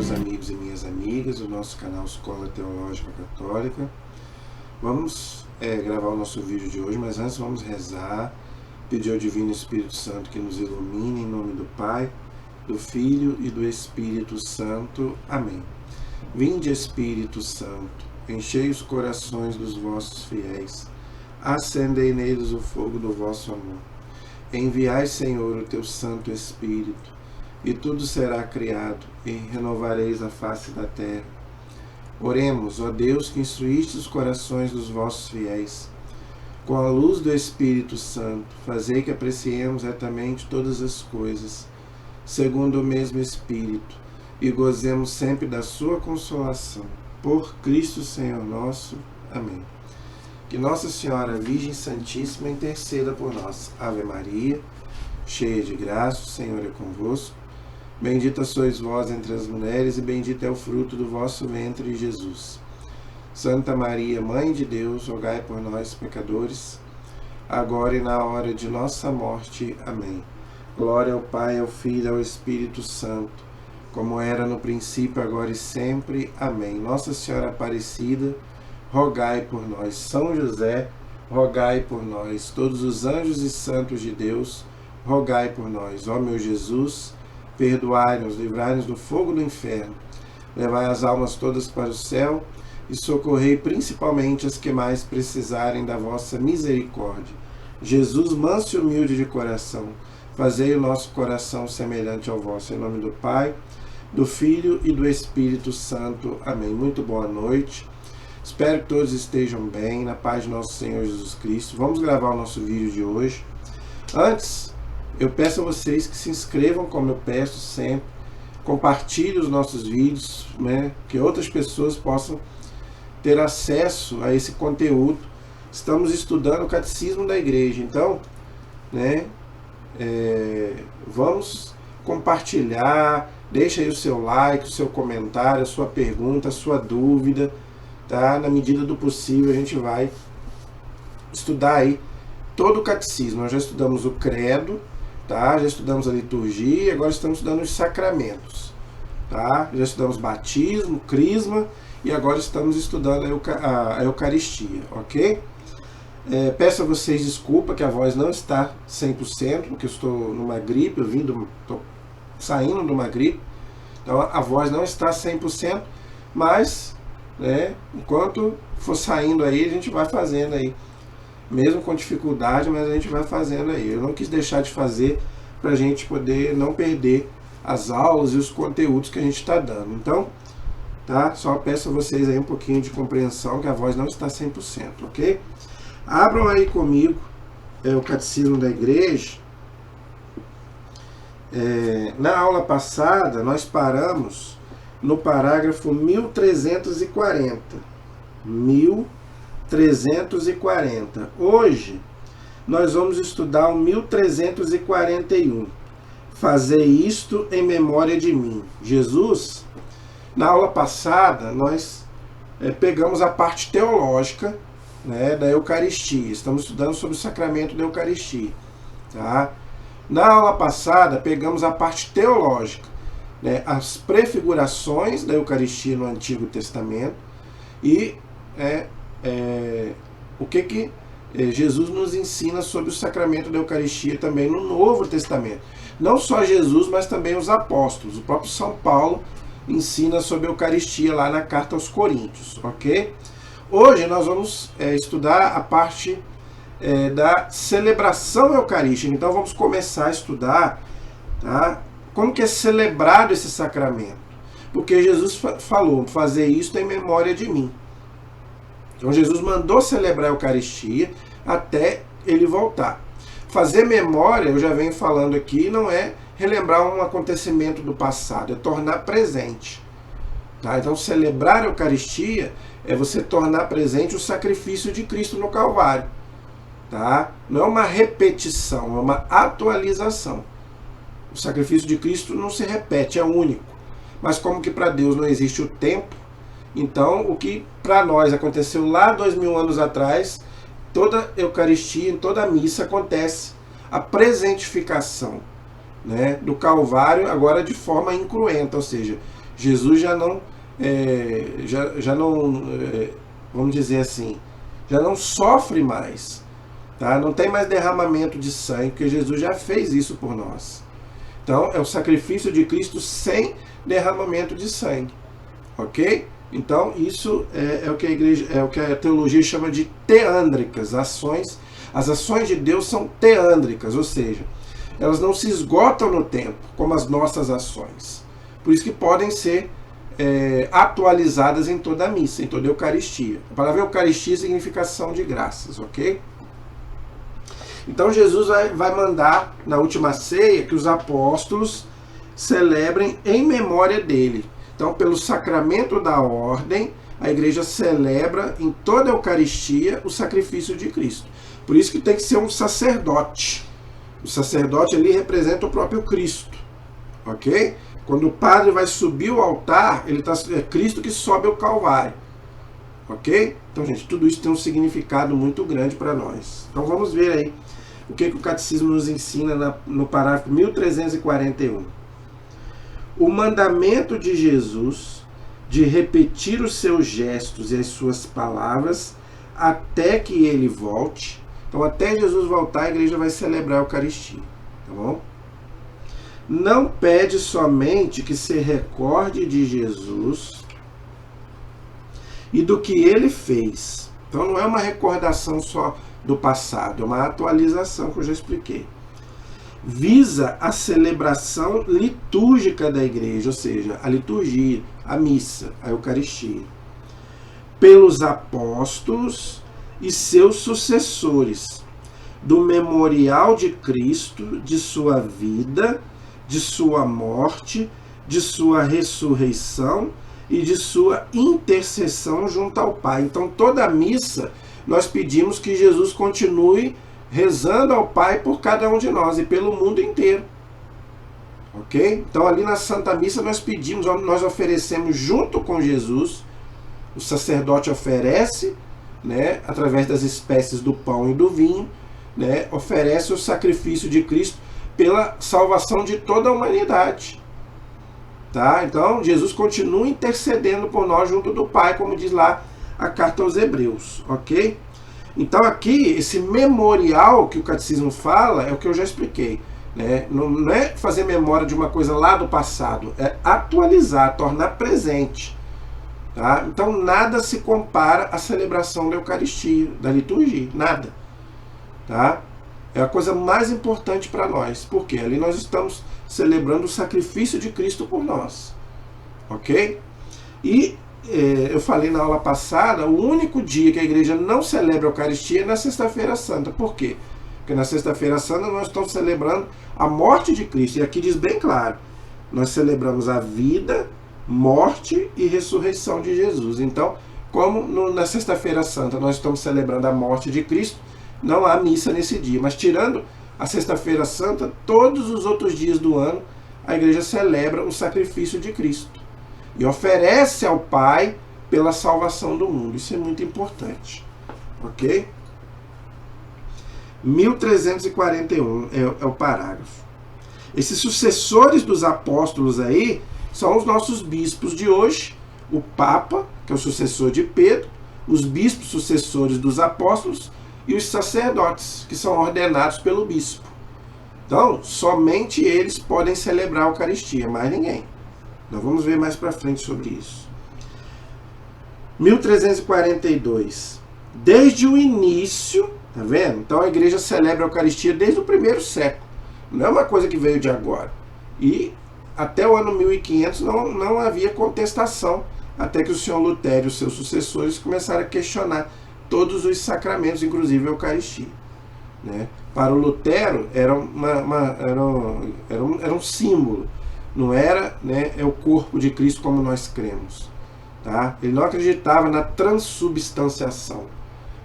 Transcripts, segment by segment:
meus amigos e minhas amigas do nosso canal Escola Teológica Católica. Vamos gravar o nosso vídeo de hoje, mas antes vamos rezar, pedir ao Divino Espírito Santo que nos ilumine em nome do Pai, do Filho e do Espírito Santo. Amém. Vinde, Espírito Santo, enchei os corações dos vossos fiéis, acendei neles o fogo do vosso amor. Enviai, Senhor, o teu Santo Espírito, e tudo será criado, e renovareis a face da terra. Oremos, ó Deus, que instruíste os corações dos vossos fiéis. Com a luz do Espírito Santo, fazei que apreciemos retamente todas as coisas, segundo o mesmo Espírito, e gozemos sempre da sua consolação. Por Cristo Senhor nosso. Amém. Que Nossa Senhora Virgem Santíssima interceda por nós. Ave Maria, cheia de graça, o Senhor é convosco. Bendita sois vós entre as mulheres, e bendito é o fruto do vosso ventre, Jesus. Santa Maria, Mãe de Deus, rogai por nós, pecadores, agora e na hora de nossa morte. Amém. Glória ao Pai, ao Filho e ao Espírito Santo, como era no princípio, agora e sempre. Amém. Nossa Senhora Aparecida, rogai por nós. São José, rogai por nós. Todos os anjos e santos de Deus, rogai por nós. Ó meu Jesus, perdoai-nos, livrai-nos do fogo do inferno, levai as almas todas para o céu e socorrei principalmente as que mais precisarem da vossa misericórdia. Jesus, manso e humilde de coração, fazei o nosso coração semelhante ao vosso. Em nome do Pai, do Filho e do Espírito Santo. Amém. Muito boa noite. Espero que todos estejam bem, na paz de nosso Senhor Jesus Cristo. Vamos gravar o nosso vídeo de hoje. Antes, eu peço a vocês que se inscrevam, como eu peço sempre, compartilhem os nossos vídeos, que outras pessoas possam ter acesso a esse conteúdo. Estamos estudando o Catecismo da Igreja, então, vamos compartilhar, deixa aí o seu like, o seu comentário, a sua pergunta, a sua dúvida, tá? Na medida do possível a gente vai estudar aí todo o Catecismo. Nós já estudamos o Credo, tá? Já estudamos a liturgia, agora estamos estudando os sacramentos, tá? Já estudamos batismo, crisma e agora estamos estudando a Eucaristia, ok? Peço a vocês desculpa que a voz não está 100%, porque eu estou numa gripe, estou saindo de uma gripe, então a voz não está 100%, mas enquanto for saindo aí, a gente vai fazendo aí. Mesmo com dificuldade, mas a gente vai fazendo aí. Eu não quis deixar de fazer para a gente poder não perder as aulas e os conteúdos que a gente está dando. Então, tá? Só peço a vocês aí um pouquinho de compreensão, que a voz não está 100%, ok? Abram aí comigo o Catecismo da Igreja. Na aula passada, nós paramos no parágrafo 1340. 1340. Hoje nós vamos estudar o 1341. Fazei isto em memória de mim. Jesus, na aula passada, nós pegamos a parte teológica, da Eucaristia. Estamos estudando sobre o sacramento da Eucaristia, tá? Na aula passada, pegamos a parte teológica, as prefigurações da Eucaristia no Antigo Testamento e o que Jesus nos ensina sobre o sacramento da Eucaristia também no Novo Testamento. Não só Jesus, mas também os apóstolos. O próprio São Paulo ensina sobre a Eucaristia lá na carta aos Coríntios, ok? Hoje nós vamos estudar a parte da celebração eucarística. Então vamos começar a estudar, tá? Como que é celebrado esse sacramento. Porque Jesus falou, fazer isto em memória de mim. Então Jesus mandou celebrar a Eucaristia até ele voltar. Fazer memória, eu já venho falando aqui, não é relembrar um acontecimento do passado, é tornar presente. Tá? Então celebrar a Eucaristia é você tornar presente o sacrifício de Cristo no Calvário. Tá? Não é uma repetição, é uma atualização. O sacrifício de Cristo não se repete, é único. Mas como que para Deus não existe o tempo, então o que para nós aconteceu lá 2000 anos atrás, toda Eucaristia, em toda a missa acontece a presentificação, do Calvário, agora de forma incruenta, ou seja, Jesus já não vamos dizer assim, já não sofre mais, tá? Não tem mais derramamento de sangue, porque Jesus já fez isso por nós. Então é o sacrifício de Cristo sem derramamento de sangue, ok? Então isso é o que a igreja, é o que a teologia chama de teândricas, ações. As ações de Deus são teândricas, ou seja, elas não se esgotam no tempo, como as nossas ações. Por isso que podem ser atualizadas em toda a missa, em toda a Eucaristia. A palavra Eucaristia significa ação de graças, ok? Então Jesus vai mandar na última ceia que os apóstolos celebrem em memória dele. Então, pelo sacramento da ordem, a igreja celebra em toda a Eucaristia o sacrifício de Cristo. Por isso que tem que ser um sacerdote. O sacerdote ali representa o próprio Cristo, ok? Quando o padre vai subir o altar, é Cristo que sobe o Calvário, ok? Então, gente, tudo isso tem um significado muito grande para nós. Então, vamos ver aí o que o Catecismo nos ensina no parágrafo 1341. O mandamento de Jesus de repetir os seus gestos e as suas palavras até que ele volte. Então, até Jesus voltar, a igreja vai celebrar a Eucaristia, tá bom? Não pede somente que se recorde de Jesus e do que ele fez. Então, não é uma recordação só do passado, é uma atualização que eu já expliquei. Visa a celebração litúrgica da igreja, ou seja, a liturgia, a missa, a Eucaristia, pelos apóstolos e seus sucessores, do memorial de Cristo, de sua vida, de sua morte, de sua ressurreição e de sua intercessão junto ao Pai. Então, toda a missa, nós pedimos que Jesus continue rezando ao Pai por cada um de nós e pelo mundo inteiro. Ok? Então, ali na Santa Missa, nós pedimos, nós oferecemos junto com Jesus, o sacerdote oferece, né, através das espécies do pão e do vinho, né, oferece o sacrifício de Cristo pela salvação de toda a humanidade. Tá? Então, Jesus continua intercedendo por nós junto do Pai, como diz lá a carta aos Hebreus, ok? Então, aqui, esse memorial que o Catecismo fala é o que eu já expliquei, né? Não é fazer memória de uma coisa lá do passado, é atualizar, tornar presente. Tá? Então, nada se compara à celebração da Eucaristia, da liturgia, nada. Tá? É a coisa mais importante para nós, porque ali nós estamos celebrando o sacrifício de Cristo por nós, ok? E eu falei na aula passada, o único dia que a igreja não celebra a Eucaristia é na Sexta-feira Santa. Por quê? Porque na Sexta-feira Santa nós estamos celebrando a morte de Cristo, e aqui diz bem claro, nós celebramos a vida, morte e ressurreição de Jesus. Então, como na Sexta-feira Santa nós estamos celebrando a morte de Cristo, não há missa nesse dia, mas tirando a Sexta-feira Santa, todos os outros dias do ano, a igreja celebra o sacrifício de Cristo e oferece ao Pai pela salvação do mundo. Isso é muito importante, ok? 1341 é o parágrafo. Esses sucessores dos apóstolos aí são os nossos bispos de hoje, o Papa, que é o sucessor de Pedro, os bispos sucessores dos apóstolos e os sacerdotes, que são ordenados pelo bispo. Então, somente eles podem celebrar a Eucaristia, mais ninguém. Nós vamos ver mais para frente sobre isso. 1342. Desde o início, tá vendo? Então a igreja celebra a Eucaristia desde o primeiro século. Não é uma coisa que veio de agora. E até o ano 1500 não havia contestação, até que o senhor Lutero e os seus sucessores começaram a questionar todos os sacramentos, inclusive a Eucaristia. Né? Para o Lutero era um símbolo, não era, né, o corpo de Cristo como nós cremos. Tá? Ele não acreditava na transubstanciação,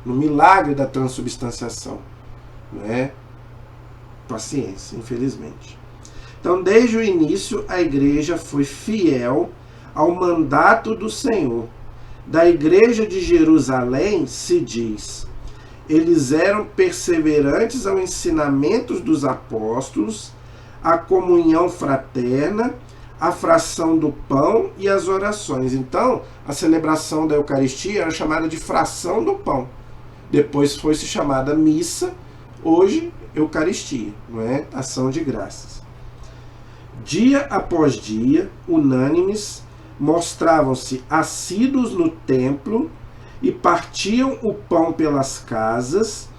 no milagre da transubstanciação. Né? Paciência, infelizmente. Então, desde o início, a igreja foi fiel ao mandato do Senhor. Da igreja de Jerusalém se diz: eles eram perseverantes ao ensinamento dos apóstolos, à comunhão fraterna, a fração do pão e as orações. Então, a celebração da Eucaristia era chamada de fração do pão. Depois foi se chamada missa, hoje Eucaristia, não é? Ação de graças. Dia após dia, unânimes, mostravam-se assíduos no templo e partiam o pão pelas casas,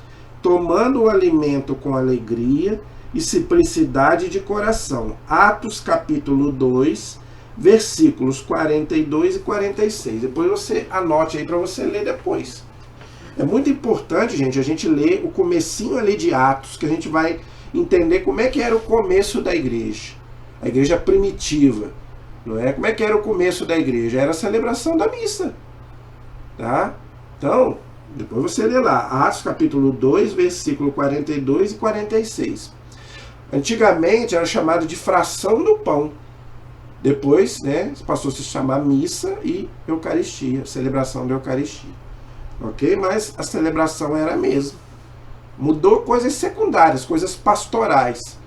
tomando o alimento com alegria e simplicidade de coração. Atos capítulo 2, versículos 42 e 46. Depois você anote aí para você ler depois. É muito importante, gente, a gente ler o comecinho ali de Atos, que a gente vai entender como é que era o começo da igreja. A igreja primitiva, não é? Como é que era o começo da igreja? Era a celebração da missa. Tá? Então, depois você lê lá, Atos capítulo 2, versículo 42 e 46. Antigamente era chamado de fração do pão. Depois, né, passou a se chamar missa e Eucaristia, celebração da Eucaristia. Ok? Mas a celebração era a mesma. Mudou coisas secundárias, coisas pastorais.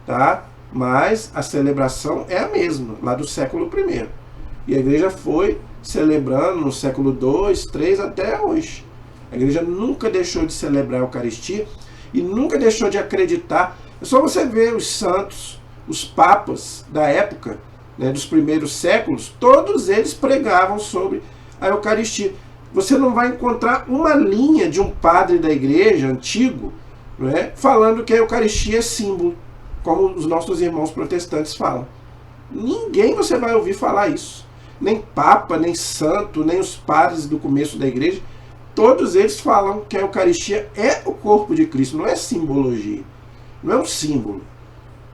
Tá? Mas a celebração é a mesma, lá do século I. E a igreja foi celebrando no século II, III até hoje. A igreja nunca deixou de celebrar a Eucaristia e nunca deixou de acreditar. É só você ver os santos, os papas da época, né, dos primeiros séculos, todos eles pregavam sobre a Eucaristia. Você não vai encontrar uma linha de um padre da igreja antigo, não é, falando que a Eucaristia é símbolo, como os nossos irmãos protestantes falam. Ninguém você vai ouvir falar isso. Nem papa, nem santo, nem os padres do começo da igreja. Todos eles falam que a Eucaristia é o corpo de Cristo, não é simbologia. Não é um símbolo.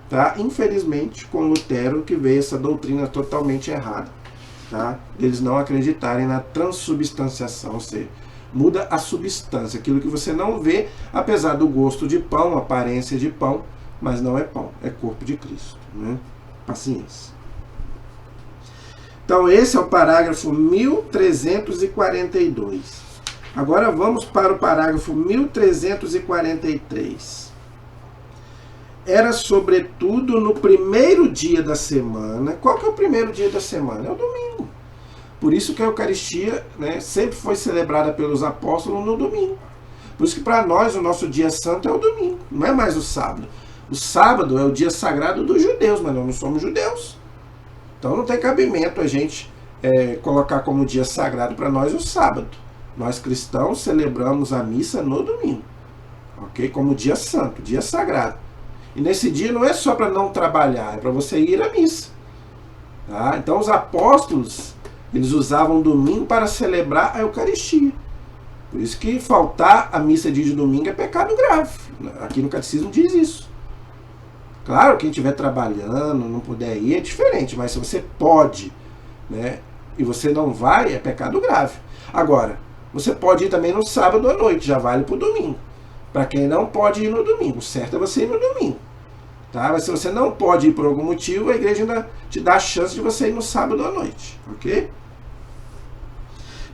Tá? Infelizmente, com Lutero, que veio essa doutrina totalmente errada. Tá? Eles não acreditarem na transubstanciação, ou seja, muda a substância, aquilo que você não vê, apesar do gosto de pão, aparência de pão, mas não é pão, é corpo de Cristo. Né? Paciência. Então esse é o parágrafo 1342. Agora vamos para o parágrafo 1343. Era sobretudo no primeiro dia da semana. Qual que é o primeiro dia da semana? É o domingo. Por isso que a Eucaristia, né, sempre foi celebrada pelos apóstolos no domingo. Por isso que para nós o nosso dia santo é o domingo, não é mais o sábado. O sábado é o dia sagrado dos judeus, mas nós não somos judeus. Então não tem cabimento a gente colocar como dia sagrado para nós o sábado. Nós cristãos celebramos a missa no domingo, ok? Como dia santo, dia sagrado. E nesse dia não é só para não trabalhar, é para você ir à missa. Tá? Então os apóstolos, eles usavam o domingo para celebrar a Eucaristia. Por isso que faltar a missa dia de domingo é pecado grave. Aqui no catecismo diz isso. Claro, quem estiver trabalhando, não puder ir, é diferente. Mas se você pode, né, e você não vai, é pecado grave. Agora, você pode ir também no sábado à noite, já vale para o domingo. Para quem não pode ir no domingo, o certo é você ir no domingo. Tá? Mas se você não pode ir por algum motivo, a igreja ainda te dá a chance de você ir no sábado à noite. Ok?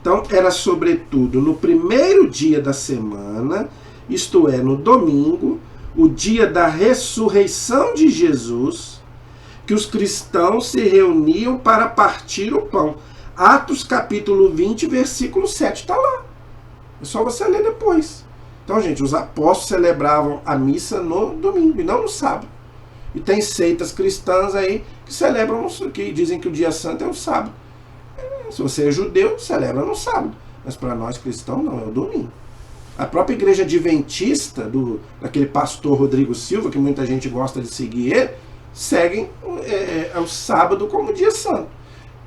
Então, era sobretudo no primeiro dia da semana, isto é, no domingo, o dia da ressurreição de Jesus, que os cristãos se reuniam para partir o pão. Atos capítulo 20, versículo 7, está lá. É só você ler depois. Então, gente, os apóstolos celebravam a missa no domingo e não no sábado. E tem seitas cristãs aí que celebram, que dizem que o dia santo é o sábado. Se você é judeu, celebra no sábado. Mas para nós cristãos não, é o domingo. A própria igreja adventista, daquele pastor Rodrigo Silva, que muita gente gosta de seguir ele, seguem o sábado como dia santo.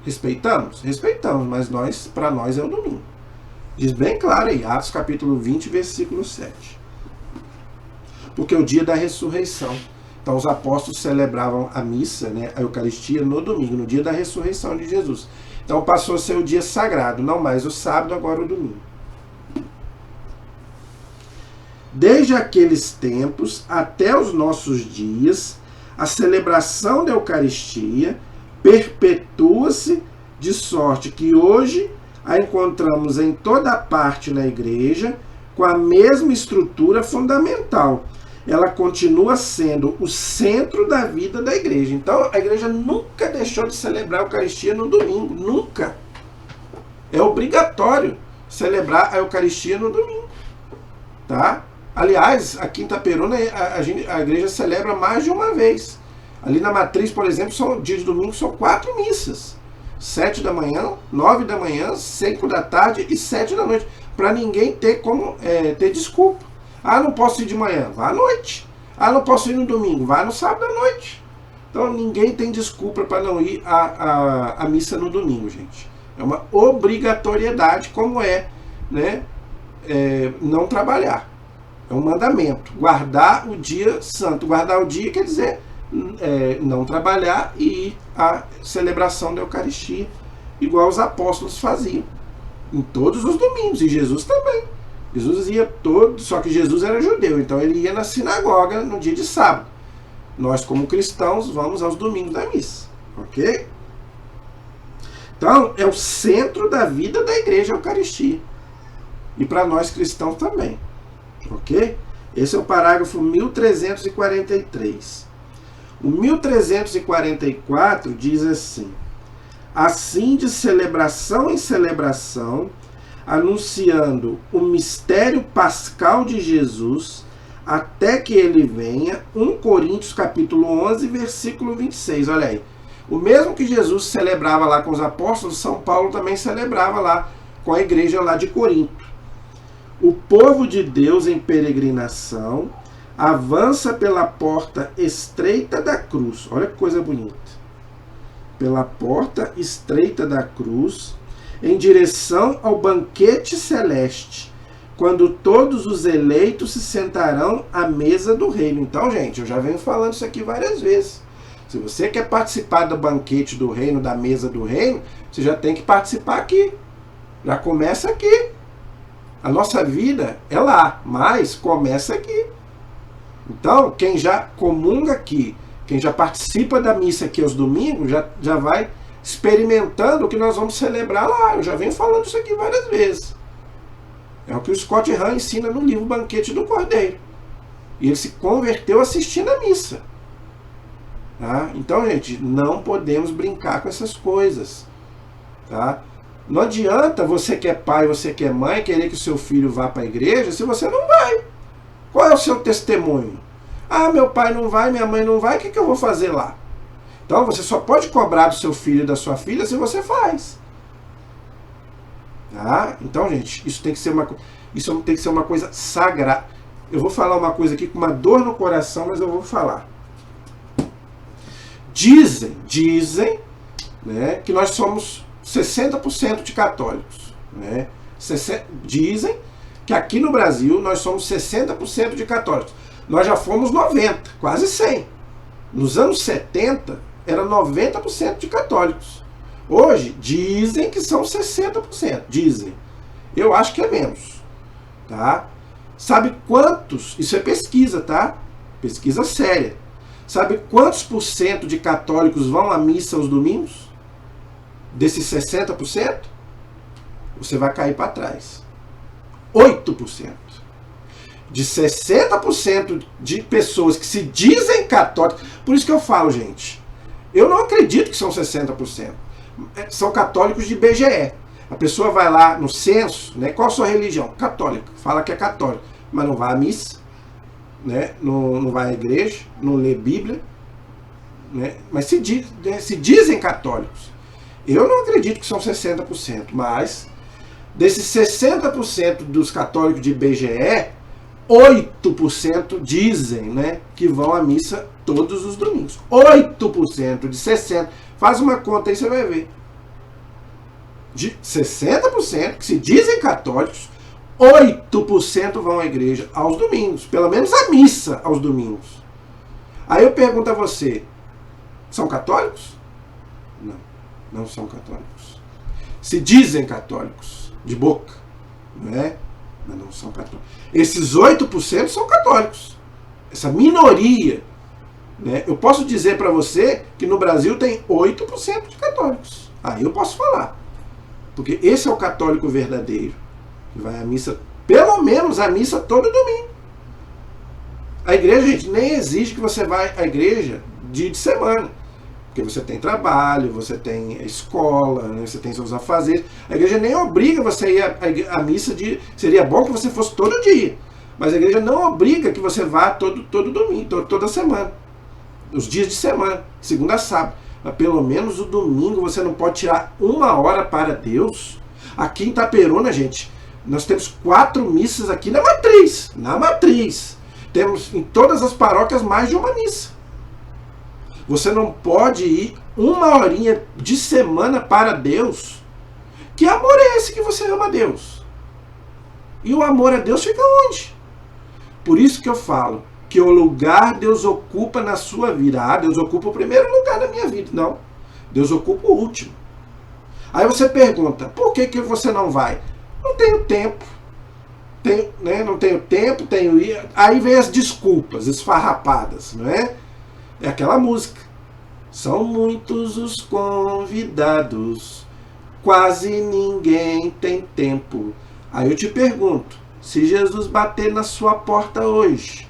Respeitamos? Respeitamos, mas para nós é o domingo. Diz bem claro aí, Atos capítulo 20, versículo 7. Porque é o dia da ressurreição. Então os apóstolos celebravam a missa, né, a Eucaristia, no domingo, no dia da ressurreição de Jesus. Então passou a ser o dia sagrado, não mais o sábado, agora o domingo. Desde aqueles tempos até os nossos dias, a celebração da Eucaristia perpetua-se de sorte que hoje a encontramos em toda parte na igreja com a mesma estrutura fundamental, ela continua sendo o centro da vida da igreja. Então, a igreja nunca deixou de celebrar a Eucaristia no domingo. Nunca. É obrigatório celebrar a Eucaristia no domingo. Tá? Aliás, aqui em Itaperuna, a igreja celebra mais de uma vez. Ali na Matriz, por exemplo, dia de domingo são 4 missas. 7 da manhã, 9 da manhã, 5 da tarde e 7 da noite. Para ninguém ter como ter desculpa. Ah, não posso ir de manhã, vá à noite. Ah, não posso ir no domingo, vá no sábado à noite. Então ninguém tem desculpa para não ir à missa no domingo, gente. É uma obrigatoriedade, como né, não trabalhar. É um mandamento. Guardar o dia santo. Guardar o dia quer dizer não trabalhar e ir à celebração da Eucaristia, igual os apóstolos faziam. Em todos os domingos. E Jesus também. Jesus ia só que Jesus era judeu, então ele ia na sinagoga no dia de sábado. Nós, como cristãos, vamos aos domingos da missa. Ok? Então, é o centro da vida da igreja a Eucaristia. E para nós cristãos também. Ok? Esse é o parágrafo 1343. O 1344 diz assim: assim de celebração em celebração, anunciando o mistério pascal de Jesus, até que ele venha. 1 Coríntios capítulo 11, versículo 26. Olha aí. O mesmo que Jesus celebrava lá com os apóstolos, São Paulo também celebrava lá com a igreja lá de Corinto. O povo de Deus em peregrinação avança pela porta estreita da cruz. Olha que coisa bonita. Pela porta estreita da cruz, em direção ao banquete celeste, quando todos os eleitos se sentarão à mesa do reino. Então, gente, eu já venho falando isso aqui várias vezes. Se você quer participar do banquete do reino, da mesa do reino, você já tem que participar aqui. Já começa aqui. A nossa vida é lá, mas começa aqui. Então, quem já comunga aqui, quem já participa da missa aqui aos domingos, já vai experimentando o que nós vamos celebrar lá. Eu já venho falando isso aqui várias vezes. É o que o Scott Hahn ensina no livro Banquete do Cordeiro. E ele se converteu assistindo a missa. Tá? Então, gente, não podemos brincar com essas coisas. Tá? Não adianta você que é pai, você que é mãe, querer que o seu filho vá para a igreja se você não vai. Qual é o seu testemunho? Ah, meu pai não vai, minha mãe não vai, o que eu vou fazer lá? Então você só pode cobrar do seu filho e da sua filha se você faz. Tá? Então, gente, isso tem que ser uma coisa sagrada. Eu vou falar uma coisa aqui com uma dor no coração, mas eu vou falar. Dizem, né, que nós somos 60% de católicos. Né? Dizem que aqui no Brasil nós somos 60% de católicos. Nós já fomos 90%, quase 100%. Nos anos 70, era 90% de católicos. Hoje, dizem que são 60%. Dizem. Eu acho que é menos. Tá? Sabe quantos? Isso é pesquisa, tá? Pesquisa séria. Sabe quantos % de católicos vão à missa aos domingos? Desses 60%? Você vai cair para trás. 8%. De 60% de pessoas que se dizem católicas. Por isso que eu falo, gente, eu não acredito que são 60%. São católicos de IBGE. A pessoa vai lá no censo, né? Qual a sua religião? Católica. Fala que é católico, mas não vai à missa, né? Não vai à igreja, não lê Bíblia, né? Mas se dizem católicos. Eu não acredito que são 60%, mas desses 60% dos católicos de IBGE, 8% dizem, né, que vão à missa todos os domingos. 8% de 60%. Faz uma conta aí, você vai ver. De 60% que se dizem católicos, 8% vão à igreja aos domingos. Pelo menos à missa aos domingos. Aí eu pergunto a você, são católicos? Não, não são católicos. Se dizem católicos, de boca, né? Mas não são católicos. Esses 8% são católicos. Essa minoria, né? Eu posso dizer para você que no Brasil tem 8% de católicos. Aí eu posso falar. Porque esse é o católico verdadeiro. Que vai à missa, pelo menos à missa todo domingo. A igreja, gente, nem exige que você vá à igreja dia de semana. Porque você tem trabalho, você tem escola, né? Você tem seus afazeres. A igreja nem obriga você a ir à missa. Seria bom que você fosse todo dia. Mas a igreja não obriga que você vá todo domingo, toda semana. Os dias de semana, segunda a sábado. Mas pelo menos o domingo você não pode tirar 1 hora para Deus. Aqui em Itaperuna, gente, nós temos 4 missas aqui na matriz. Na matriz. Temos em todas as paróquias mais de uma missa. Você não pode ir 1 horinha de semana para Deus. Que amor é esse que você ama a Deus? E o amor a Deus fica onde? Por isso que eu falo que o lugar Deus ocupa na sua vida. Ah, Deus ocupa o primeiro lugar na minha vida. Não. Deus ocupa o último. Aí você pergunta, por que você não vai? Não tenho tempo. Não tenho tempo, Aí vem as desculpas esfarrapadas, não é? É aquela música. São muitos os convidados, quase ninguém tem tempo. Aí eu te pergunto, se Jesus bater na sua porta hoje,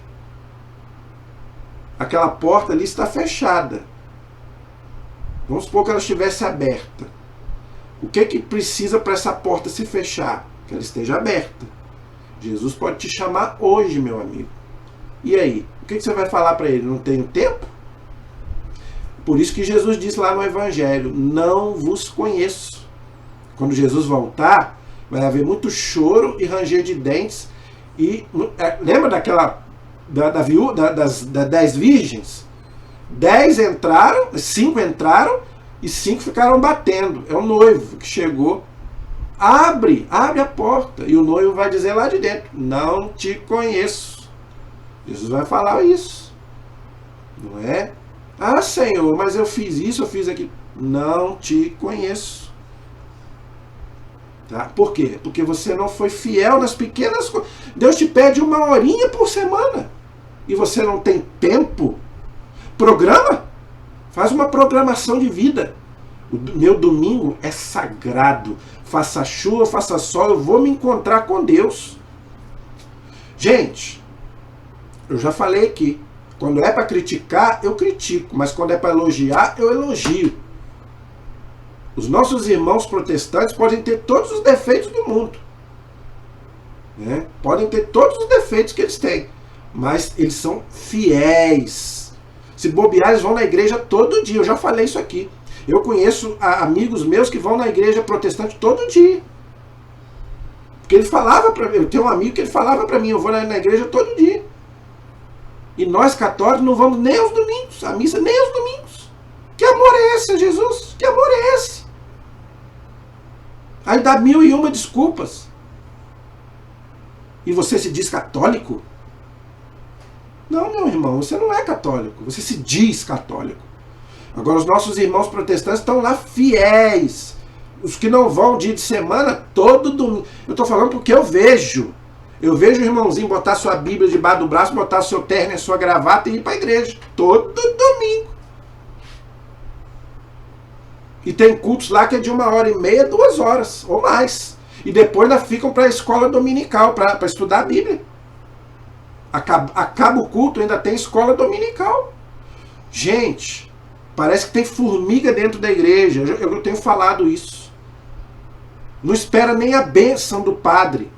aquela porta ali está fechada. Vamos supor que ela estivesse aberta. O que precisa para essa porta se fechar? Que ela esteja aberta. Jesus pode te chamar hoje, meu amigo. E aí? O que você vai falar para ele? Não tenho tempo? Por isso que Jesus disse lá no Evangelho, não vos conheço. Quando Jesus voltar, vai haver muito choro e ranger de dentes. E lembra daquela das 10 virgens? 5 entraram e 5 ficaram batendo. É o noivo que chegou. Abre a porta. E o noivo vai dizer lá de dentro, não te conheço. Jesus vai falar isso. Não é? Ah, Senhor, mas eu fiz isso, eu fiz aquilo. Não te conheço. Tá? Por quê? Porque você não foi fiel nas pequenas coisas. Deus te pede 1 horinha por semana. E você não tem tempo. Programa. Faz uma programação de vida. O meu domingo é sagrado. Faça chuva, faça sol, eu vou me encontrar com Deus. Gente, eu já falei aqui. Quando é para criticar, eu critico. Mas quando é para elogiar, eu elogio. Os nossos irmãos protestantes podem ter todos os defeitos do mundo. Né? Podem ter todos os defeitos que eles têm. Mas eles são fiéis. Se bobear, eles vão na igreja todo dia. Eu já falei isso aqui. Eu conheço amigos meus que vão na igreja protestante todo dia. Porque ele falava para mim. Eu tenho um amigo que ele falava para mim, eu vou na igreja todo dia. E nós católicos não vamos nem aos domingos, à missa nem aos domingos. Que amor é esse, Jesus? Que amor é esse? Aí dá 1001 desculpas. E você se diz católico? Não, meu irmão, você não é católico. Você se diz católico. Agora os nossos irmãos protestantes estão lá fiéis. Os que não vão dia de semana, todo domingo. Eu estou falando porque eu vejo. Eu vejo o irmãozinho botar sua Bíblia debaixo do braço, botar seu terno e sua gravata e ir para a igreja. Todo domingo. E tem cultos lá que é de 1h30, 2 horas, ou mais. E depois ainda ficam para a escola dominical, para estudar a Bíblia. Acaba o culto, ainda tem escola dominical. Gente, parece que tem formiga dentro da igreja. Eu tenho falado isso. Não espera nem a bênção do padre.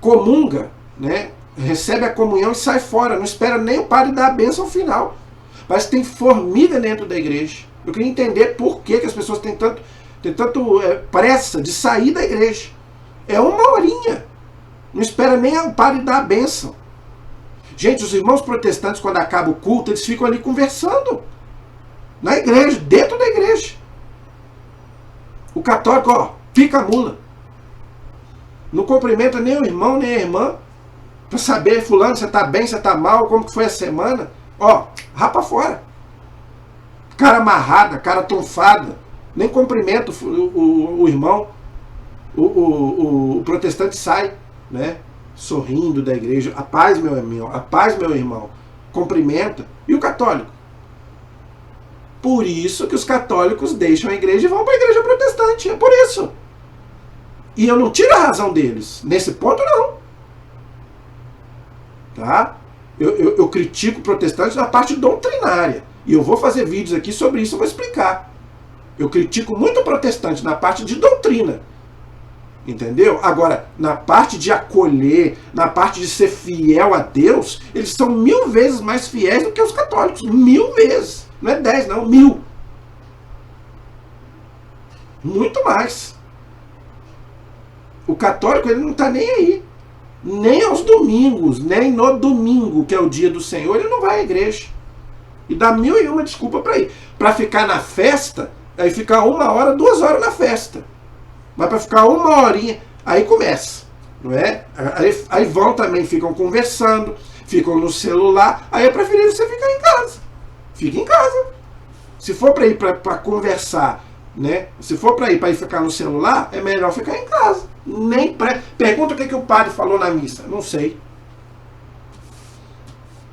Comunga, né? Recebe a comunhão e sai fora. Não espera nem o padre dar a bênção final. Parece que tem formiga dentro da igreja. Eu queria entender por que as pessoas têm tanto pressa de sair da igreja. É 1 horinha. Não espera nem o padre dar a bênção. Gente, os irmãos protestantes, quando acaba o culto, eles ficam ali conversando. Na igreja, dentro da igreja. O católico, ó, fica a mula. Não cumprimenta nem o irmão, nem a irmã. Para saber, fulano, você está bem, você está mal, como que foi a semana. Ó, rapa fora. Cara amarrada, cara tonfada. Nem cumprimenta o irmão. O protestante sai, né? Sorrindo da igreja. A paz, meu irmão. A paz, meu irmão. Cumprimenta. E o católico? Por isso que os católicos deixam a igreja e vão para a igreja protestante. É por isso. E eu não tiro a razão deles. Nesse ponto, não. Tá? Eu critico protestantes na parte doutrinária. E eu vou fazer vídeos aqui sobre isso, eu vou explicar. Eu critico muito protestante na parte de doutrina. Entendeu? Agora, na parte de acolher, na parte de ser fiel a Deus, eles são 1000 vezes mais fiéis do que os católicos. 1000 vezes. Não é 10, não. 1000. Muito mais. O católico, ele não está nem aí. Nem aos domingos, nem no domingo, que é o dia do Senhor, ele não vai à igreja. E dá 1001 desculpa para ir. Para ficar na festa, aí ficar 1 hora, 2 horas na festa. Mas para ficar 1 horinha, aí começa. Não é? Aí vão também, ficam conversando, ficam no celular. Aí é preferível você ficar em casa. Fica em casa. Se for para ir para conversar, né? Se for para ir ficar no celular, é melhor ficar em casa. Pergunta o que o padre falou na missa. Não sei.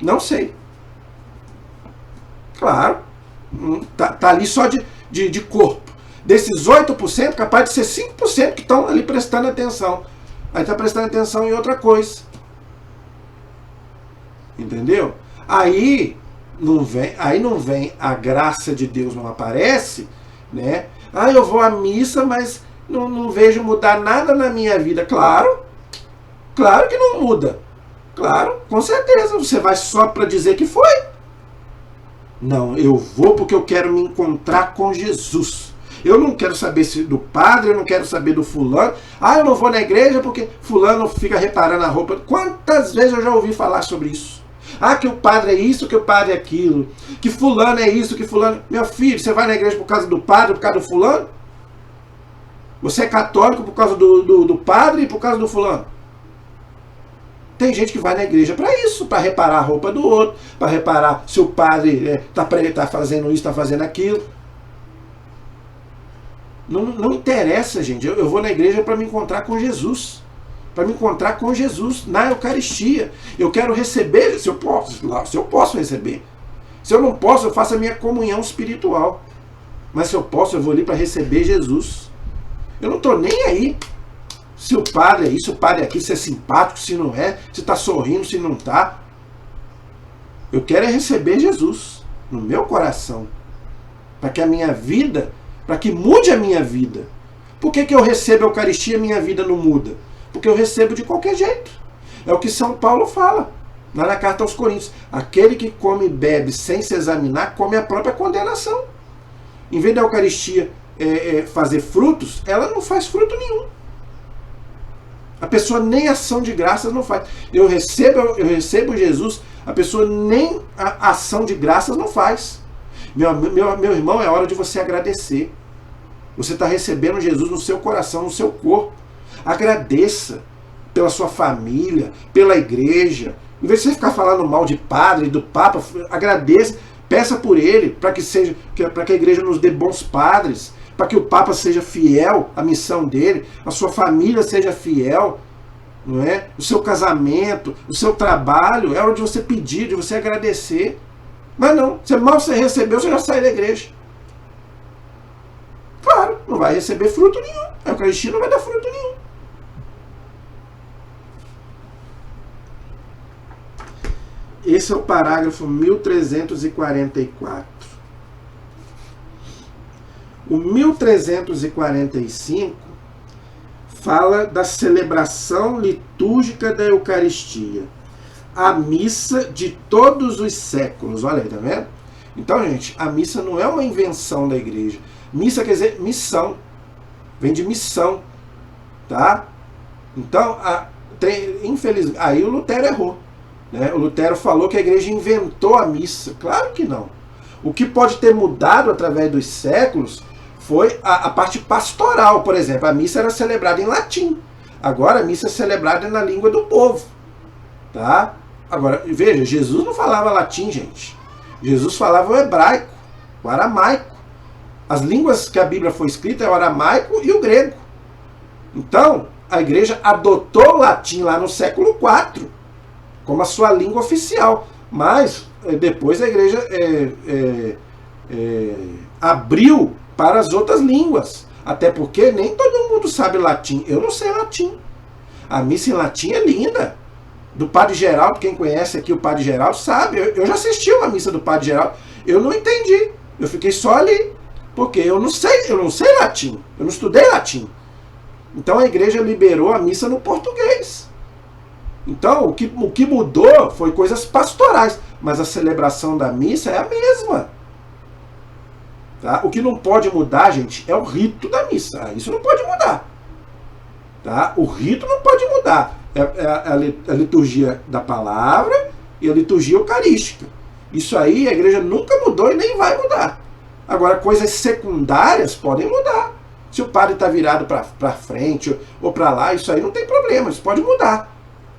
Não sei. Claro. Tá ali só de corpo. Desses 8%, capaz de ser 5% que estão ali prestando atenção. Aí está prestando atenção em outra coisa. Entendeu? Aí não vem a graça de Deus, não aparece, né? Ah, eu vou à missa, mas não vejo mudar nada na minha vida. Claro que não muda. Claro, com certeza. Você vai só para dizer que foi. Não, eu vou porque eu quero me encontrar com Jesus. Eu não quero saber do padre, eu não quero saber do fulano. Ah, eu não vou na igreja porque fulano fica reparando a roupa. Quantas vezes eu já ouvi falar sobre isso? Ah, que o padre é isso, que o padre é aquilo. Que fulano é isso, que fulano... Meu filho, você vai na igreja por causa do padre, por causa do fulano? Você é católico por causa do padre e por causa do fulano? Tem gente que vai na igreja para isso, para reparar a roupa do outro, para reparar se o padre tá fazendo isso, está fazendo aquilo. Não interessa, gente. Eu vou na igreja para me encontrar com Jesus. Para me encontrar com Jesus na Eucaristia. Eu quero receber, se eu posso receber. Se eu não posso, eu faço a minha comunhão espiritual. Mas se eu posso, eu vou ali para receber Jesus. Eu não estou nem aí se o padre é isso, o padre é aquilo, se é simpático, se não é, se está sorrindo, se não está. Eu quero é receber Jesus no meu coração. Para que a minha vida... Para que mude a minha vida. Por que eu recebo a Eucaristia e a minha vida não muda? Porque eu recebo de qualquer jeito. É o que São Paulo fala, lá na carta aos Coríntios. Aquele que come e bebe sem se examinar, come a própria condenação. Em vez da Eucaristia fazer frutos, ela não faz fruto nenhum. A pessoa nem ação de graças não faz. Eu recebo Jesus, a pessoa nem a ação de graças não faz. Meu irmão, é hora de você agradecer. Você está recebendo Jesus no seu coração, no seu corpo. Agradeça pela sua família, pela igreja. Em vez de você ficar falando mal de padre, do papa, agradeça, peça por ele, para que a igreja nos dê bons padres, para que o papa seja fiel à missão dele, a sua família seja fiel, não é? O seu casamento, o seu trabalho, é hora de você pedir, de você agradecer. Mas não, você recebeu, você já sai da igreja. Claro, não vai receber fruto nenhum. A Eucaristia não vai dar fruto nenhum. Esse é o parágrafo 1344. O 1345 fala da celebração litúrgica da Eucaristia. A missa de todos os séculos. Olha aí, tá vendo? Então, gente, a missa não é uma invenção da igreja. Missa quer dizer missão. Vem de missão. Tá? Então, infelizmente, aí o Lutero errou. Né? O Lutero falou que a igreja inventou a missa. Claro que não. O que pode ter mudado através dos séculos foi a parte pastoral. Por exemplo, a missa era celebrada em latim. Agora a missa é celebrada na língua do povo. Tá? Agora, veja, Jesus não falava latim, gente. Jesus falava o hebraico, o aramaico. As línguas que a Bíblia foi escrita é o aramaico e o grego. Então, a igreja adotou o latim lá no século IV, como a sua língua oficial. Mas, depois a igreja abriu para as outras línguas. Até porque nem todo mundo sabe latim. Eu não sei latim. A missa em latim é linda. do Padre Geraldo, quem conhece aqui o Padre Geraldo sabe, eu já assisti uma missa do Padre Geraldo, eu não entendi, eu fiquei só ali, porque eu não sei latim, eu não estudei latim. Então a igreja liberou a missa no português. Então o que mudou foi coisas pastorais, mas a celebração da missa é a mesma. Tá? O que não pode mudar, gente, é o rito da missa. Isso não pode mudar. Tá? O rito não pode mudar. É a liturgia da palavra e a liturgia eucarística. Isso aí a igreja nunca mudou e nem vai mudar. Agora, coisas secundárias podem mudar. Se o padre está virado para frente ou para lá, isso aí não tem problema, isso pode mudar.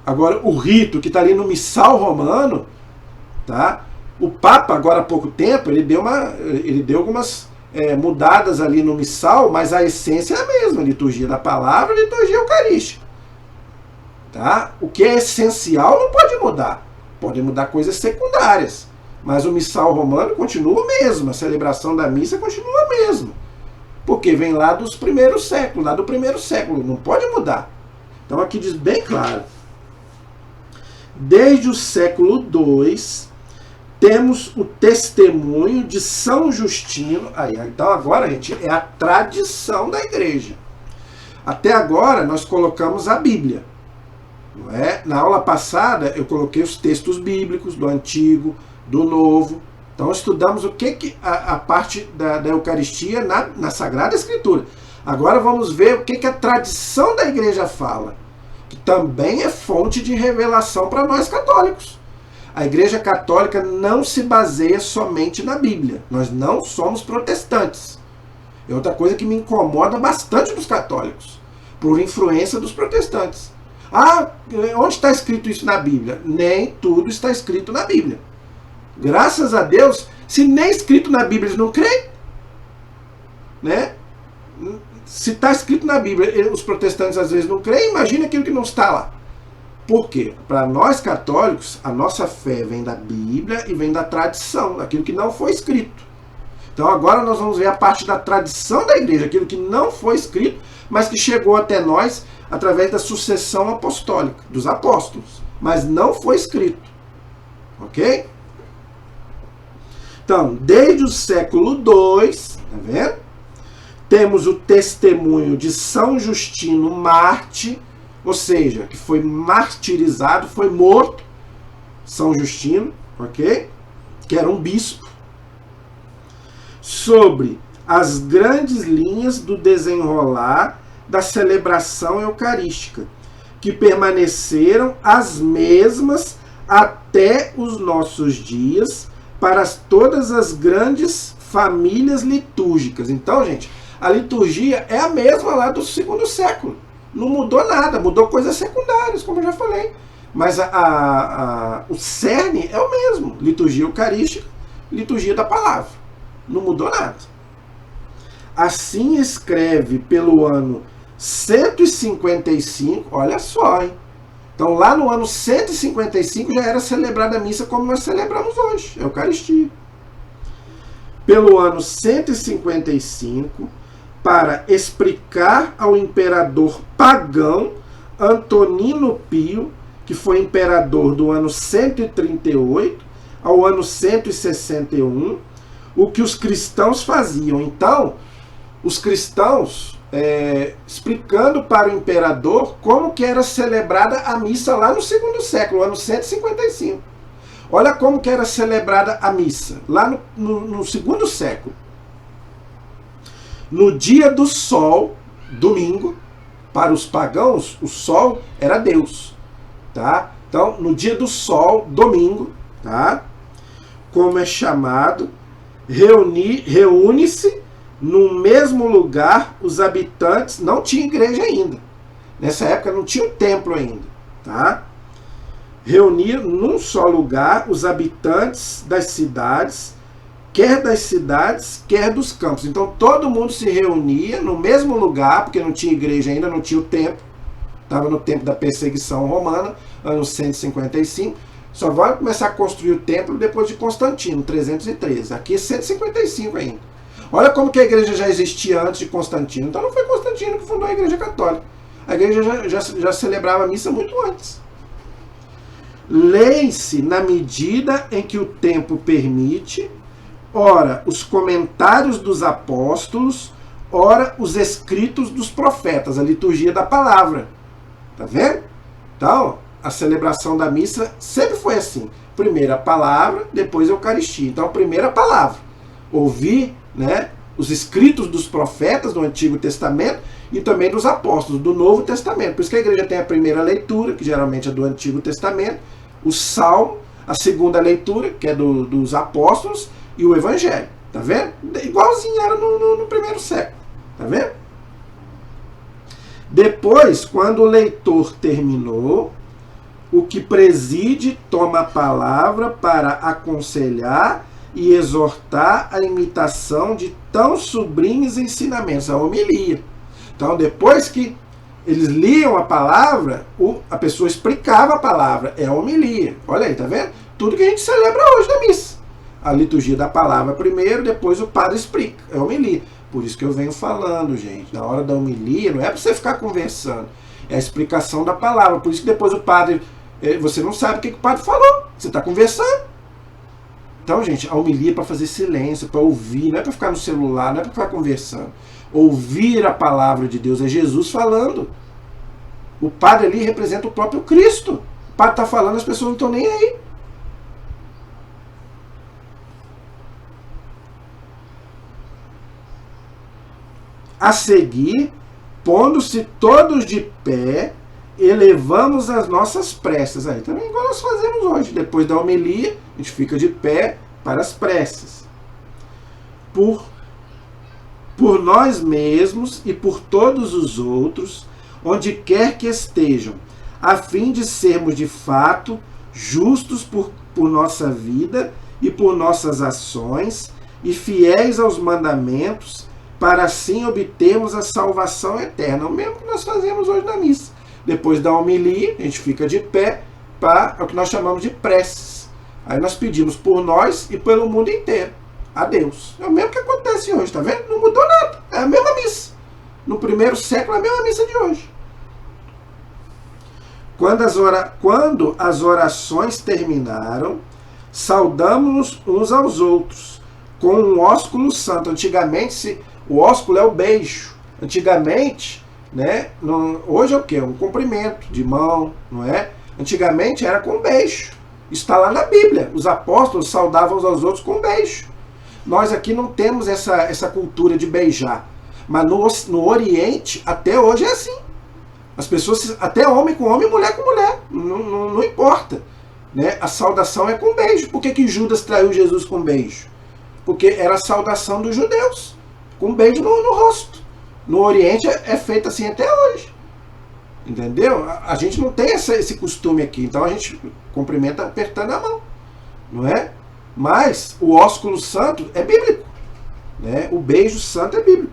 Agora, o rito que está ali no missal romano, tá? O Papa, agora há pouco tempo, ele deu algumas mudadas ali no missal, mas a essência é a mesma, a liturgia da palavra e a liturgia eucarística. Tá? O que é essencial não pode mudar. Podem mudar coisas secundárias. Mas o missal romano continua o mesmo, a celebração da missa continua a mesma. Porque vem lá dos primeiros séculos, lá do primeiro século, não pode mudar. Então aqui diz bem claro. Desde o século II, temos o testemunho de São Justino. Então agora, gente, é a tradição da igreja. Até agora nós colocamos a Bíblia. Não é? Na aula passada eu coloquei os textos bíblicos do Antigo, do Novo. Então estudamos o que a parte da Eucaristia na Sagrada Escritura. Agora vamos ver o que a tradição da igreja fala, que também é fonte de revelação para nós católicos. A Igreja Católica não se baseia somente na Bíblia. Nós não somos protestantes. É outra coisa que me incomoda bastante dos católicos, por influência dos protestantes. Onde está escrito isso na Bíblia? Nem tudo está escrito na Bíblia. Graças a Deus, se nem escrito na Bíblia eles não creem, né? Se está escrito na Bíblia, os protestantes às vezes não creem, imagina aquilo que não está lá. Por quê? Para nós católicos, a nossa fé vem da Bíblia e vem da tradição, daquilo que não foi escrito. Então agora nós vamos ver a parte da tradição da igreja, aquilo que não foi escrito, mas que chegou até nós através da sucessão apostólica, dos apóstolos, mas não foi escrito. Ok? Então, desde o século II, tá vendo? Temos o testemunho de São Justino Marte, ou seja, que foi martirizado, foi morto, São Justino, ok? Que era um bispo, sobre as grandes linhas do desenrolar da celebração eucarística, que permaneceram as mesmas até os nossos dias para todas as grandes famílias litúrgicas. Então, gente, a liturgia é a mesma lá do segundo século. Não mudou nada, mudou coisas secundárias, como eu já falei. Mas o cerne é o mesmo. Liturgia eucarística, liturgia da palavra. Não mudou nada. Assim escreve pelo ano 155, olha só, hein? Então lá no ano 155 já era celebrada a missa como nós celebramos hoje, a Eucaristia. Pelo ano 155, para explicar ao imperador pagão Antonino Pio, que foi imperador do ano 138 ao ano 161, o que os cristãos faziam. Então, os cristãos explicando para o imperador como que era celebrada a missa lá no segundo século, ano 155. Olha como que era celebrada a missa lá no segundo século. No dia do sol, domingo, para os pagãos, o sol era Deus. Tá? Então, no dia do sol, domingo, tá? Como é chamado, reúne-se no mesmo lugar os habitantes, não tinha igreja ainda. Nessa época não tinha um templo ainda. Tá? Reunir num só lugar os habitantes das cidades, quer das cidades, quer dos campos. Então todo mundo se reunia no mesmo lugar, porque não tinha igreja ainda, não tinha o templo. Estava no tempo da perseguição romana, ano 155. Só vai começar a construir o templo depois de Constantino, 313. Aqui é 155 ainda. Olha como que a igreja já existia antes de Constantino. Então não foi Constantino que fundou a igreja católica. A igreja já celebrava a missa muito antes. Leem-se na medida em que o tempo permite, ora os comentários dos apóstolos, ora os escritos dos profetas, a liturgia da palavra. Tá vendo? Então, a celebração da missa sempre foi assim. Primeiro a palavra, depois a Eucaristia. Então, primeiro a palavra. Ouvir, né, os escritos dos profetas do Antigo Testamento e também dos apóstolos do Novo Testamento. Por isso que a igreja tem a primeira leitura, que geralmente é do Antigo Testamento, o Salmo, a segunda leitura, que é dos apóstolos, e o Evangelho. Tá vendo? Igualzinho era no primeiro século. Tá vendo? Depois, quando o leitor terminou, o que preside toma a palavra para aconselhar e exortar a imitação de tão sublimes ensinamentos, a homilia. Então, depois que eles liam a palavra, a pessoa explicava a palavra, é a homilia. Olha aí, tá vendo? Tudo que a gente celebra hoje na missa. A liturgia da palavra primeiro, depois o padre explica, é a homilia. Por isso que eu venho falando, gente, na hora da homilia, não é para você ficar conversando, é a explicação da palavra. Por isso que depois o padre, você não sabe o que o padre falou, você está conversando. Então, gente, a homilia é para fazer silêncio, para ouvir, não é para ficar no celular, não é para ficar conversando. Ouvir a palavra de Deus, é Jesus falando. O padre ali representa o próprio Cristo. O padre está falando, as pessoas não estão nem aí. A seguir, pondo-se todos de pé, elevamos as nossas preces. Aí também igual nós fazemos hoje. Depois da homilia, a gente fica de pé para as preces. Por nós mesmos e por todos os outros, onde quer que estejam, a fim de sermos de fato justos por nossa vida e por nossas ações, e fiéis aos mandamentos, para assim obtermos a salvação eterna. O mesmo que nós fazemos hoje na missa. Depois da homilia, a gente fica de pé para o que nós chamamos de preces. Aí nós pedimos por nós e pelo mundo inteiro a Deus. É o mesmo que acontece hoje, tá vendo? Não mudou nada. É a mesma missa. No primeiro século, é a mesma missa de hoje. Quando as orações terminaram, saudamos-nos uns aos outros com um ósculo santo. Antigamente, o ósculo é o beijo. Antigamente, né, hoje é o quê? Um cumprimento de mão, não é? Antigamente era com beijo. Está lá na Bíblia. Os apóstolos saudavam uns aos outros com beijo. Nós aqui não temos essa cultura de beijar. Mas no Oriente, até hoje é assim. As pessoas, até homem com homem, mulher com mulher. Não importa. Né? A saudação é com beijo. Por que Judas traiu Jesus com beijo? Porque era a saudação dos judeus. Com beijo no rosto. No Oriente é feito assim até hoje. Entendeu? A gente não tem esse costume aqui. Então a gente cumprimenta apertando a mão. Não é? Mas o ósculo santo é bíblico. Né? O beijo santo é bíblico.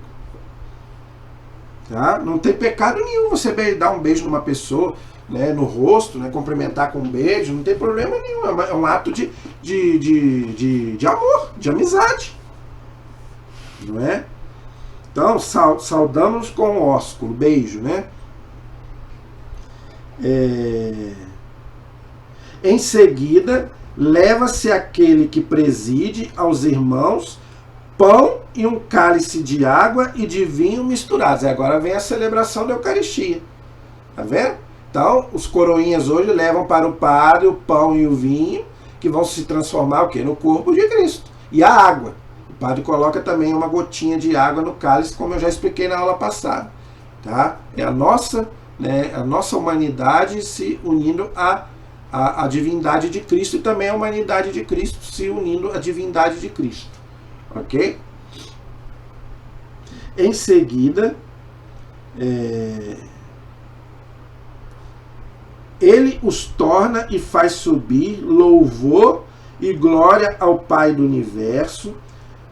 Tá? Não tem pecado nenhum você dar um beijo numa pessoa, né, no rosto, né, cumprimentar com um beijo. Não tem problema nenhum. É um ato de amor, de amizade. Não é? Então, saudamos com o ósculo, beijo, né? Em seguida, leva-se aquele que preside aos irmãos pão e um cálice de água e de vinho misturados. E agora vem a celebração da Eucaristia. Tá vendo? Então, os coroinhas hoje levam para o padre o pão e o vinho, que vão se transformar o quê? No corpo de Cristo. E a água. O padre coloca também uma gotinha de água no cálice, como eu já expliquei na aula passada. Tá? É a nossa humanidade se unindo à divindade de Cristo, e também a humanidade de Cristo se unindo à divindade de Cristo. Ok? Em seguida, ele os torna e faz subir louvor e glória ao Pai do Universo,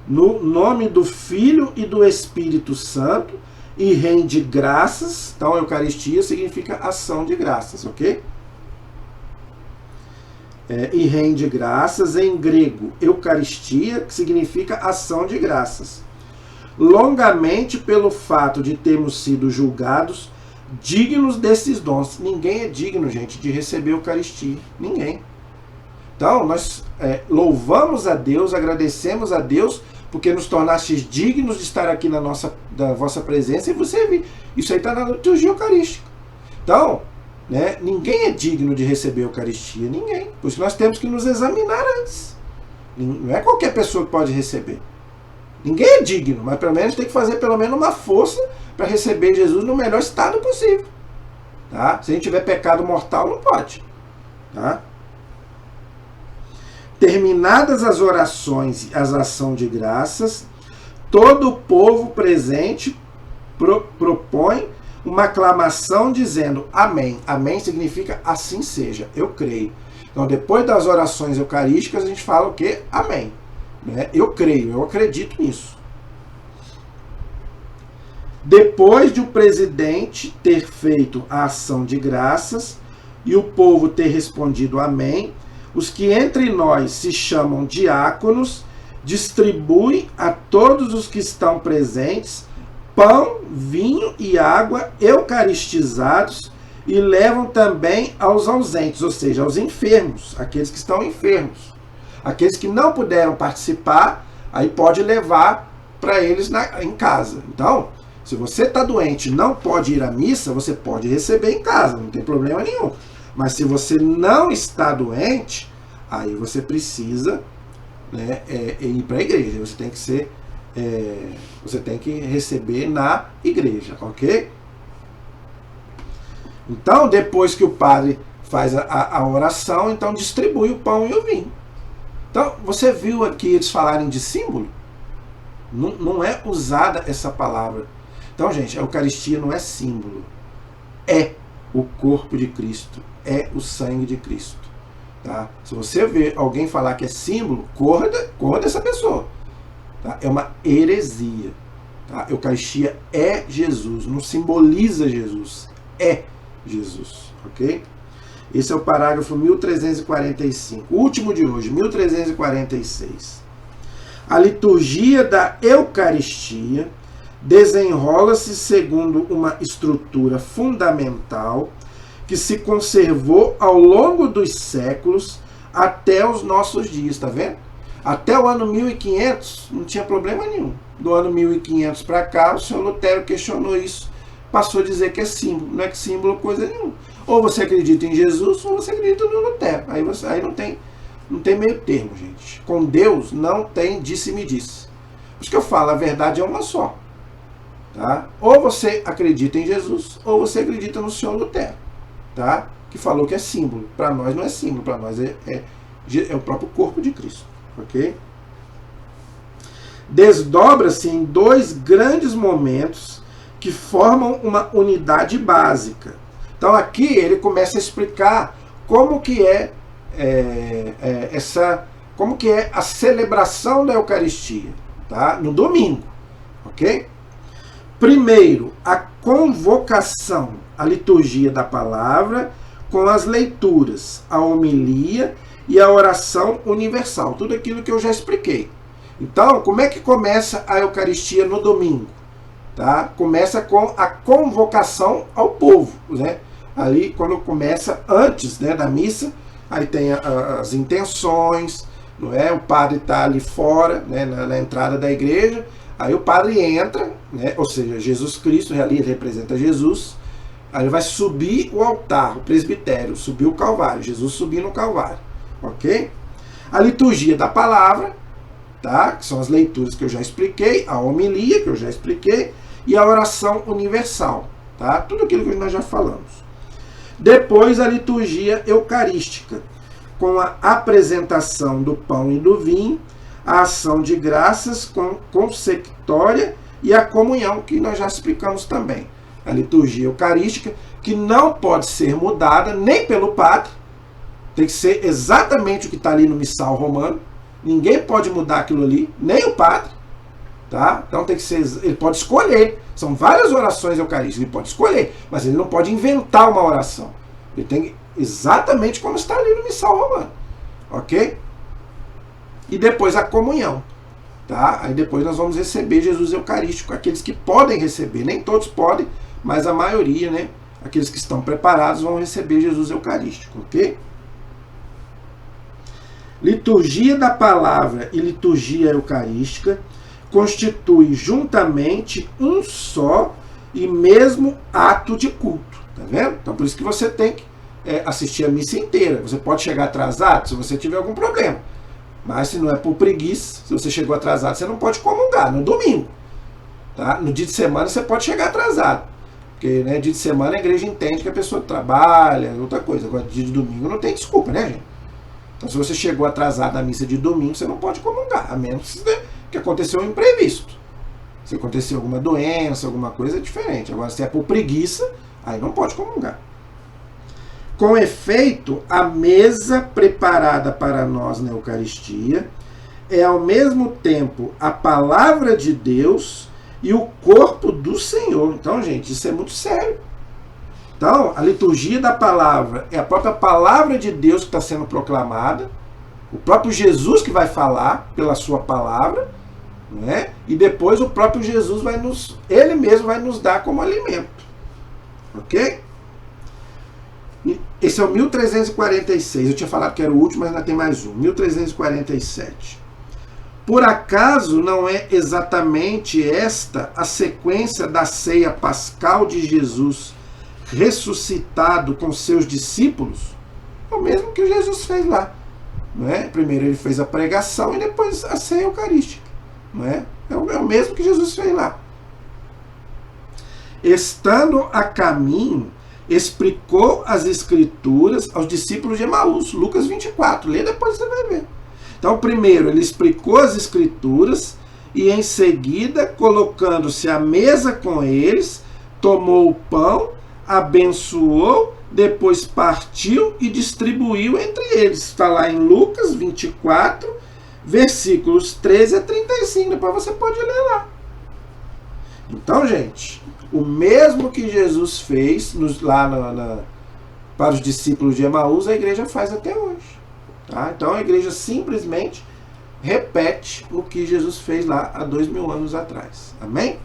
no nome do Filho e do Espírito Santo, e rende graças. Então, a Eucaristia significa ação de graças, ok? E rende graças, em grego, Eucaristia, que significa ação de graças. Longamente pelo fato de termos sido julgados dignos desses dons. Ninguém é digno, gente, de receber a Eucaristia. Ninguém. Então, nós louvamos a Deus, agradecemos a Deus, porque nos tornastes dignos de estar aqui da vossa presença e você vir. Isso aí está na liturgia eucarística. Então, né, ninguém é digno de receber a Eucaristia. Ninguém. Por isso nós temos que nos examinar antes. Não é qualquer pessoa que pode receber. Ninguém é digno, mas pelo menos tem que fazer pelo menos uma força para receber Jesus no melhor estado possível. Tá? Se a gente tiver pecado mortal, não pode. Tá? Terminadas as orações e as ações de graças, todo o povo presente propõe uma aclamação dizendo amém. Amém significa assim seja, eu creio. Então, depois das orações eucarísticas, a gente fala o quê? Amém. Eu creio, eu acredito nisso. Depois de o presidente ter feito a ação de graças e o povo ter respondido amém, os que entre nós se chamam diáconos distribuem a todos os que estão presentes pão, vinho e água eucaristizados e levam também aos ausentes, ou seja, aos enfermos, aqueles que estão enfermos. Aqueles que não puderam participar, aí pode levar para eles em casa. Então, se você está doente e não pode ir à missa, você pode receber em casa, não tem problema nenhum. Mas se você não está doente, aí você precisa, né, ir para a igreja. Você tem que você tem que receber na igreja, ok? Então, depois que o padre faz a oração, então distribui o pão e o vinho. Então, você viu aqui eles falarem de símbolo? Não é usada essa palavra. Então, gente, a Eucaristia não é símbolo. É o corpo de Cristo. É o sangue de Cristo. Tá? Se você vê alguém falar que é símbolo, corra dessa pessoa. Tá? É uma heresia. Tá? A Eucaristia é Jesus. Não simboliza Jesus. É Jesus. Ok? Esse é o parágrafo 1345. O último de hoje, 1346. A liturgia da Eucaristia desenrola-se segundo uma estrutura fundamental que se conservou ao longo dos séculos até os nossos dias, tá vendo? Até o ano 1500 não tinha problema nenhum. Do ano 1500 para cá, o senhor Lutero questionou isso, passou a dizer que é símbolo. Não é que símbolo coisa nenhuma. Ou você acredita em Jesus, ou você acredita no Lutero. Aí não tem meio termo, gente. Com Deus não tem disse-me-disse. Por isso que eu falo, a verdade é uma só. Tá? Ou você acredita em Jesus, ou você acredita no senhor Lutero. Tá? Que falou que é símbolo. Para nós não é símbolo, para nós é o próprio corpo de Cristo. Ok? Desdobra-se em dois grandes momentos que formam uma unidade básica. Então aqui ele começa a explicar como que é a celebração da Eucaristia, tá? No domingo, ok? Primeiro, a convocação à liturgia da palavra com as leituras, a homilia e a oração universal, tudo aquilo que eu já expliquei. Então, como é que começa a Eucaristia no domingo? Tá? Começa com a convocação ao povo, né? Ali, quando começa antes, né, da missa, aí tem as intenções, não é? O padre está ali fora, né, na entrada da igreja, aí o padre entra, né, ou seja, Jesus Cristo, ali ele representa Jesus, aí ele vai subir o altar, o presbitério, subir o Calvário, Jesus subir no Calvário, ok? A liturgia da palavra, tá? Que são as leituras que eu já expliquei, a homilia que eu já expliquei, e a oração universal, tá? Tudo aquilo que nós já falamos. Depois a liturgia eucarística, com a apresentação do pão e do vinho, a ação de graças com consectória e a comunhão, que nós já explicamos também. A liturgia eucarística, que não pode ser mudada nem pelo padre, tem que ser exatamente o que está ali no missal romano, ninguém pode mudar aquilo ali, nem o padre, tá? Então tem que ser, ele pode escolher, são várias orações eucarísticas, ele pode escolher, mas ele não pode inventar uma oração, ele tem exatamente como está ali no missal romano, ok? E depois a comunhão, tá? Aí depois nós vamos receber Jesus Eucarístico, aqueles que podem receber, nem todos podem, mas a maioria, né, aqueles que estão preparados vão receber Jesus Eucarístico, ok? Liturgia da palavra e liturgia eucarística constituem juntamente um só e mesmo ato de culto, tá vendo? Então por isso que você tem que assistir a missa inteira. Você pode chegar atrasado se você tiver algum problema, mas se não é por preguiça, se você chegou atrasado, você não pode comungar no domingo, tá? No dia de semana você pode chegar atrasado, porque, né, dia de semana a igreja entende que a pessoa trabalha, outra coisa. Agora dia de domingo não tem desculpa, né, gente? Então se você chegou atrasado na missa de domingo, você não pode comungar, a menos, né, que aconteceu um imprevisto. Se aconteceu alguma doença, alguma coisa, é diferente. Agora se é por preguiça, aí não pode comungar. Com efeito, a mesa preparada para nós na Eucaristia é ao mesmo tempo a palavra de Deus e o corpo do Senhor. Então, gente, isso é muito sério. Então, a liturgia da palavra é a própria palavra de Deus que está sendo proclamada, o próprio Jesus que vai falar pela sua palavra, né? E depois o próprio Jesus ele mesmo vai nos dar como alimento. Ok? Esse é o 1346. Eu tinha falado que era o último, mas ainda tem mais um. 1347. Por acaso não é exatamente esta a sequência da ceia pascal de Jesus ressuscitado com seus discípulos? É o mesmo que Jesus fez lá. Não é? Primeiro ele fez a pregação e depois a ceia eucarística. Não é? É o mesmo que Jesus fez lá. Estando a caminho, explicou as Escrituras aos discípulos de Emaús, Lucas 24, lê depois você vai ver. Então, primeiro, ele explicou as Escrituras e, em seguida, colocando-se à mesa com eles, tomou o pão, abençoou, depois partiu e distribuiu entre eles. Está lá em Lucas 24, versículos 13 a 35, depois você pode ler lá. Então, gente, o mesmo que Jesus fez lá para os discípulos de Emaús, a igreja faz até hoje. Tá? Então a igreja simplesmente repete o que Jesus fez lá há 2000 anos atrás. Amém?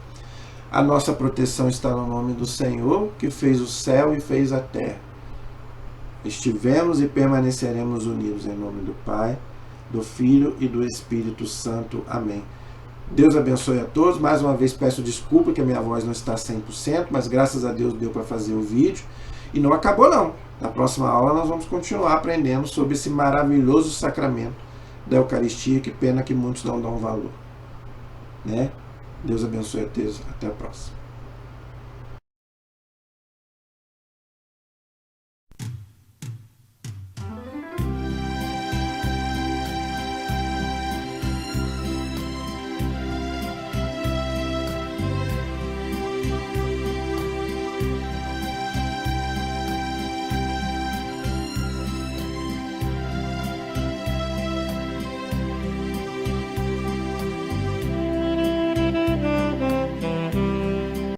A nossa proteção está no nome do Senhor, que fez o céu e fez a terra. Estivemos e permaneceremos unidos em nome do Pai, do Filho e do Espírito Santo. Amém. Deus abençoe a todos. Mais uma vez peço desculpa que a minha voz não está 100%, mas graças a Deus deu para fazer o vídeo. E não acabou não. Na próxima aula nós vamos continuar aprendendo sobre esse maravilhoso sacramento da Eucaristia, que pena que muitos não dão valor. Né? Deus abençoe a todos. Até a próxima.